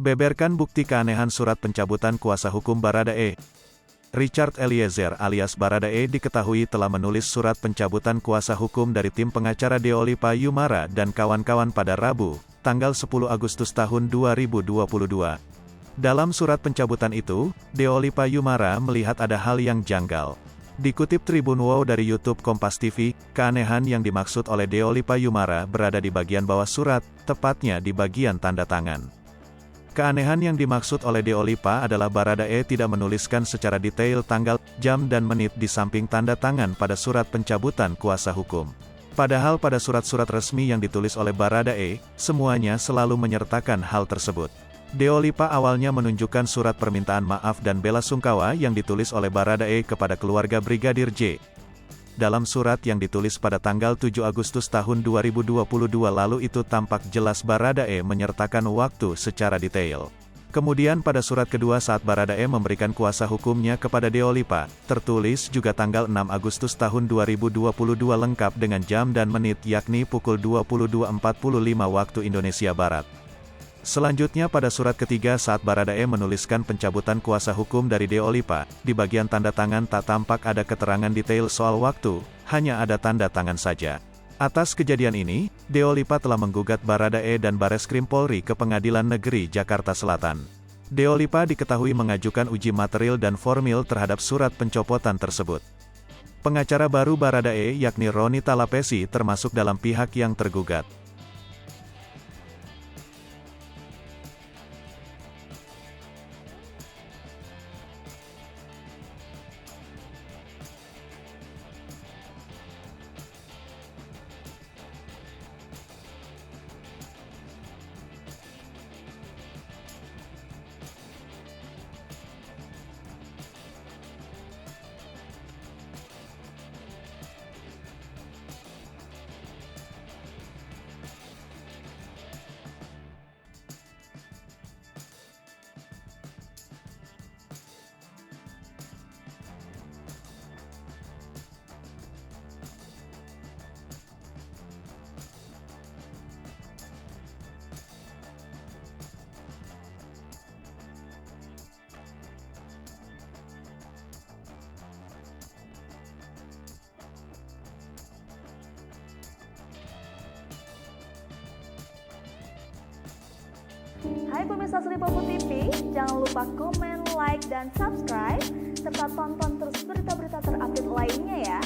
Beberkan bukti keanehan surat pencabutan kuasa hukum Baradae. Richard Eliezer alias Baradae diketahui telah menulis surat pencabutan kuasa hukum dari tim pengacara Deolipa Yumara dan kawan-kawan pada Rabu, tanggal 10 Agustus tahun 2022. Dalam surat pencabutan itu, Deolipa Yumara melihat ada hal yang janggal. Dikutip Tribun Wow dari YouTube Kompas TV, keanehan yang dimaksud oleh Deolipa Yumara berada di bagian bawah surat, tepatnya di bagian tanda tangan. Keanehan yang dimaksud oleh Deolipa adalah Baradae tidak menuliskan secara detail tanggal, jam dan menit di samping tanda tangan pada surat pencabutan kuasa hukum. Padahal pada surat-surat resmi yang ditulis oleh Baradae, semuanya selalu menyertakan hal tersebut. Deolipa awalnya menunjukkan surat permintaan maaf dan bela sungkawa yang ditulis oleh Baradae kepada keluarga Brigadir J. Dalam surat yang ditulis pada tanggal 7 Agustus tahun 2022 lalu itu tampak jelas Baradae menyertakan waktu secara detail. Kemudian pada surat kedua saat Baradae memberikan kuasa hukumnya kepada Deolipa, tertulis juga tanggal 6 Agustus tahun 2022 lengkap dengan jam dan menit yakni pukul 22.45 waktu Indonesia Barat. Selanjutnya pada surat ketiga saat Baradae menuliskan pencabutan kuasa hukum dari Deolipa, di bagian tanda tangan tak tampak ada keterangan detail soal waktu, hanya ada tanda tangan saja. Atas kejadian ini, Deolipa telah menggugat Baradae dan Bareskrim Polri ke Pengadilan Negeri Jakarta Selatan. Deolipa diketahui mengajukan uji material dan formil terhadap surat pencopotan tersebut. Pengacara baru Baradae yakni Roni Talapesi termasuk dalam pihak yang tergugat. Hai pemirsa Sri Popo TV, jangan lupa komen, like, dan subscribe, serta tonton terus berita-berita terupdate lainnya ya.